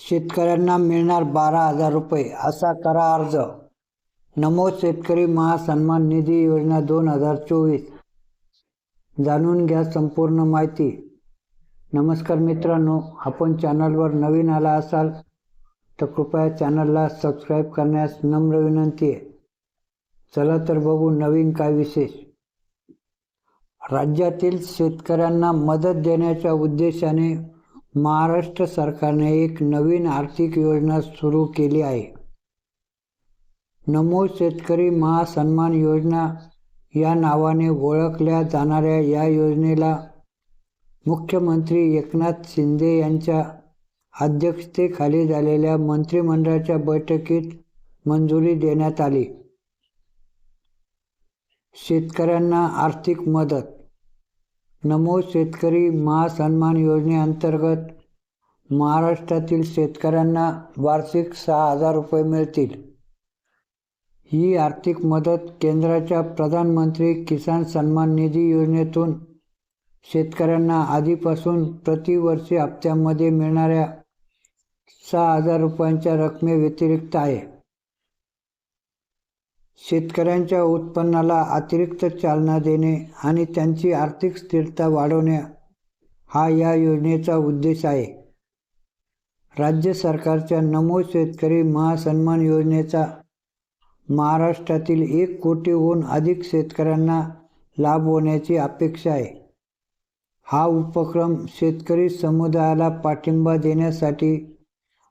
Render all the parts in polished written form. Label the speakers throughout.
Speaker 1: शेतकऱ्यांना मिळणार 12,000 रुपये असा करा अर्ज. नमो शेतकरी महासन्मान निधी योजना 2024. जाणून घ्या संपूर्ण माहिती. नमस्कार मित्रांनो, आपण चॅनलवर नवीन आला असाल तर कृपया चॅनलला सबस्क्राईब करण्यास नम्र विनंती आहे. चला तर बघू नवीन काय विशेष. राज्यातील शेतकऱ्यांना मदत देण्याच्या उद्देशाने महाराष्ट्र सरकारने एक नवीन आर्थिक योजना सुरू केली आहे. नमो शेतकरी महासन्मान योजना या नावाने ओळखल्या जाणाऱ्या या योजनेला मुख्यमंत्री एकनाथ शिंदे यांच्या अध्यक्षतेखाली झालेल्या मंत्रिमंडळाच्या बैठकीत मंजुरी देण्यात आली. शेतकऱ्यांना आर्थिक मदत. नमो शेतकरी महासन्मान योजनेअंतर्गत महाराष्ट्रातील शेतकऱ्यांना वार्षिक 6,000 रुपये मिळतील. ही आर्थिक मदत केंद्राच्या प्रधानमंत्री किसान सन्मान निधी योजनेतून शेतकऱ्यांना आधीपासून प्रतिवर्षी हप्त्यामध्ये मिळणाऱ्या 6,000 रुपयांच्या रकमेव्यतिरिक्त आहे. शेतकऱ्यांच्या उत्पन्नाला अतिरिक्त चालना देणे आणि त्यांची आर्थिक स्थिरता वाढवणे हा या योजनेचा उद्देश आहे. राज्य सरकारच्या नमो शेतकरी महासन्मान योजनेचा महाराष्ट्रातील 1 कोटीहून अधिक शेतकऱ्यांना लाभ होण्याची अपेक्षा आहे. हा उपक्रम शेतकरी समुदायाला पाठिंबा देण्यासाठी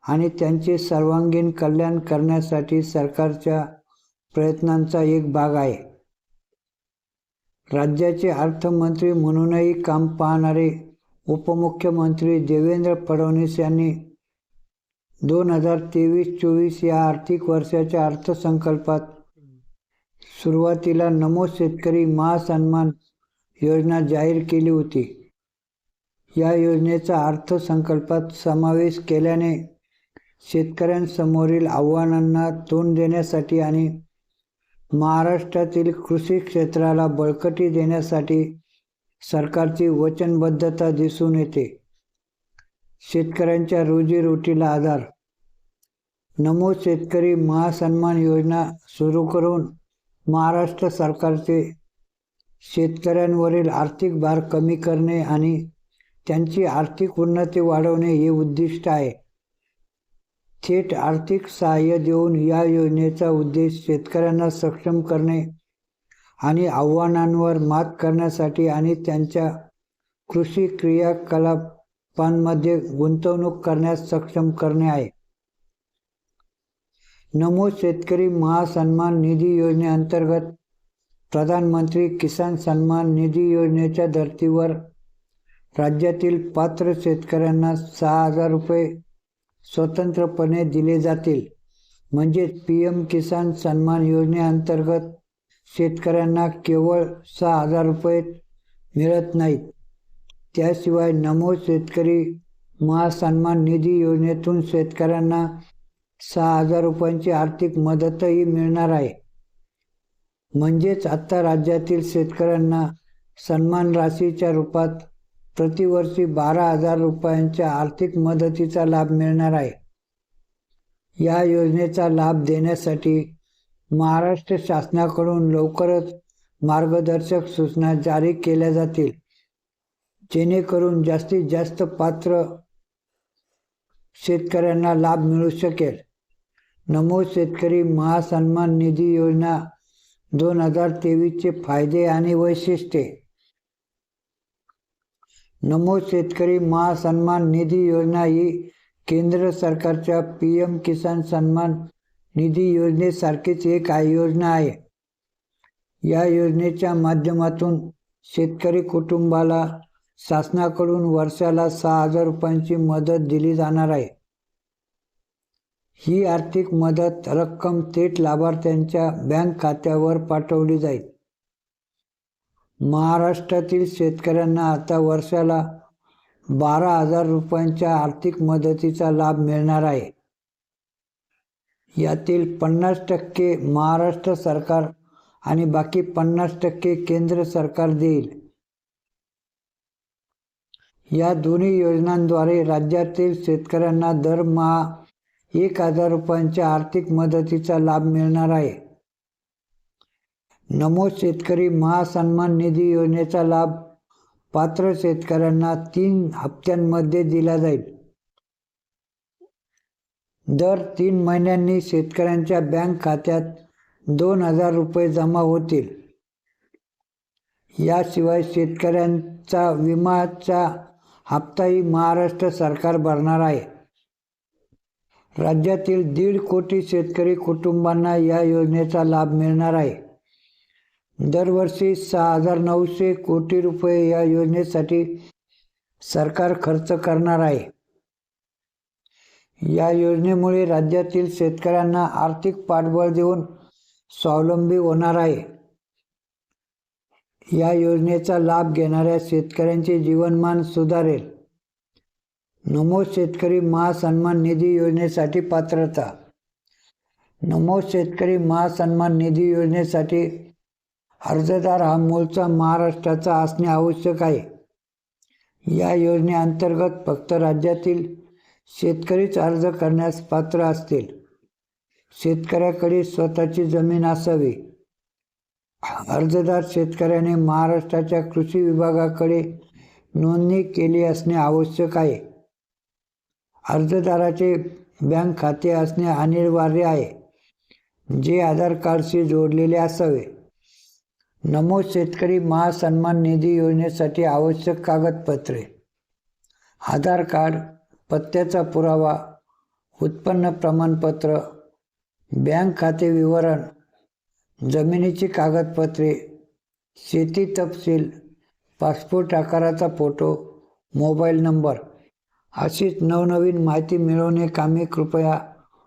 Speaker 1: आणि त्यांचे सर्वांगीण कल्याण करण्यासाठी सरकारच्या प्रयत्नांचा एक भाग आहे. राज्याचे अर्थमंत्री म्हणूनही काम पाहणारे उपमुख्यमंत्री देवेंद्र फडणवीस यांनी 2023-24 या आर्थिक वर्षाच्या अर्थसंकल्पात सुरुवातीला नमो शेतकरी महासन्मान योजना जाहीर केली होती. या योजनेचा अर्थसंकल्पात समावेश केल्याने शेतकऱ्यांसमोरील आव्हानांना तोंड देण्यासाठी आणि महाराष्ट्रातील कृषी क्षेत्राला बळकटी देण्यासाठी सरकारची वचनबद्धता दिसून येते. शेतकऱ्यांच्या रोजीरोटीला आधार. नमो शेतकरी महासन्मान योजना सुरू करून महाराष्ट्र सरकारचे शेतकऱ्यांवरील आर्थिक भार कमी करणे आणि त्यांची आर्थिक उन्नती वाढवणे हे उद्दिष्ट आहे. थेट आर्थिक सहाय्य देऊन या योजनेचा उद्देश शेतकऱ्यांना सक्षम करणे आणि आव्हानांवर मात करण्यासाठी आणि त्यांच्या कृषी क्रियाकलापांमध्ये गुंतवणूक करण्यास सक्षम करणे आहे. नमो शेतकरी महासन्मान निधी योजनेअंतर्गत प्रधानमंत्री किसान सन्मान निधी योजनेच्या धर्तीवर राज्यातील पात्र शेतकऱ्यांना 6,000 रुपये स्वतंत्रपणे दिले जातील. म्हणजेच PM किसान सन्मान योजनेअंतर्गत शेतकऱ्यांना केवळ 6,000 रुपये मिळत नाहीत. त्याशिवाय नमो शेतकरी महासन्मान निधी योजनेतून शेतकऱ्यांना 6,000 रुपयांची आर्थिक मदतही मिळणार आहे. म्हणजेच आता राज्यातील शेतकऱ्यांना सन्मान राशीच्या रूपात प्रतिवर्षी 12,000 रुपयांच्या आर्थिक मदतीचा लाभ मिळणार आहे. या योजनेचा लाभ देण्यासाठी महाराष्ट्र शासनाकडून लवकरच मार्गदर्शक सूचना जारी केल्या जातील, जेणेकरून जास्तीत जास्त पात्र शेतकऱ्यांना लाभ मिळू शकेल. नमो शेतकरी महासन्मान निधी योजना 2023चे फायदे आणि वैशिष्ट्ये. नमो शेतकरी महासन्मान निधी योजना ही केंद्र सरकारच्या PM किसान सन्मान निधी योजनेसारखीच एक योजना आहे. या योजनेच्या माध्यमातून शेतकरी कुटुंबाला शासनाकडून वर्षाला 6,000 रुपयांची मदत दिली जाणार आहे. ही आर्थिक मदत रक्कम थेट लाभार्थ्यांच्या बँक खात्यावर पाठवली जाईल. महाराष्ट्रातील शेतकऱ्यांना आता वर्षाला 12,000 रुपयांच्या आर्थिक मदतीचा लाभ मिळणार आहे. यातील 50% महाराष्ट्र सरकार आणि बाकी 50% केंद्र सरकार देईल. या दोन्ही योजनांद्वारे राज्यातील शेतकऱ्यांना दरमहा 1,000 रुपयांच्या आर्थिक मदतीचा लाभ मिळणार आहे. नमो शेतकरी महासन्मान निधी योजनेचा लाभ पात्र शेतकऱ्यांना 3 हप्त्यांमध्ये दिला जाईल. दर 3 महिन्यांनी शेतकऱ्यांच्या बँक खात्यात 2,000 रुपये जमा होतील. याशिवाय शेतकऱ्यांचा विम्याचा हप्ताही महाराष्ट्र सरकार भरणार आहे. राज्यातील 1.5 कोटी शेतकरी कुटुंबांना या योजनेचा लाभ मिळणार आहे. दरवर्षी 6,900 कोटी रुपये या योजनेसाठी सरकार खर्च करणार आहे. या योजनेमुळे राज्यातील शेतकऱ्यांना आर्थिक पाठबळ देऊन स्वावलंबी होणार आहे. या योजनेचा लाभ घेणाऱ्या शेतकऱ्यांचे जीवनमान सुधारेल. नमो शेतकरी महासन्मान निधी योजनेसाठी पात्रता. नमो शेतकरी महासन्मान निधी योजनेसाठी अर्जदार हा मूळचा महाराष्ट्राचा असणे आवश्यक आहे. या योजनेअंतर्गत फक्त राज्यातील शेतकरीच अर्ज करण्यास पात्र असतील. शेतकऱ्याकडे स्वतःची जमीन असावी. अर्जदार शेतकऱ्याने महाराष्ट्राच्या कृषी विभागाकडे नोंदणी केली असणे आवश्यक आहे. अर्जदाराचे बँक खाते असणे अनिवार्य आहे, जे आधार कार्डशी जोडलेले असावे. नमो शेतकरी महासन्मान निधी योजनेसाठी आवश्यक कागदपत्रे: आधार कार्ड, पत्त्याचा पुरावा, उत्पन्न प्रमाणपत्र, बँक खाते विवरण, जमिनीची कागदपत्रे, शेती तपशील, पासपोर्ट आकाराचा फोटो, मोबाईल नंबर. अशीच नवनवीन माहिती मिळवण्याकामी कृपया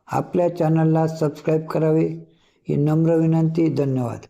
Speaker 1: आपल्या चॅनलला सबस्क्राईब करावे ही नम्र विनंती. धन्यवाद.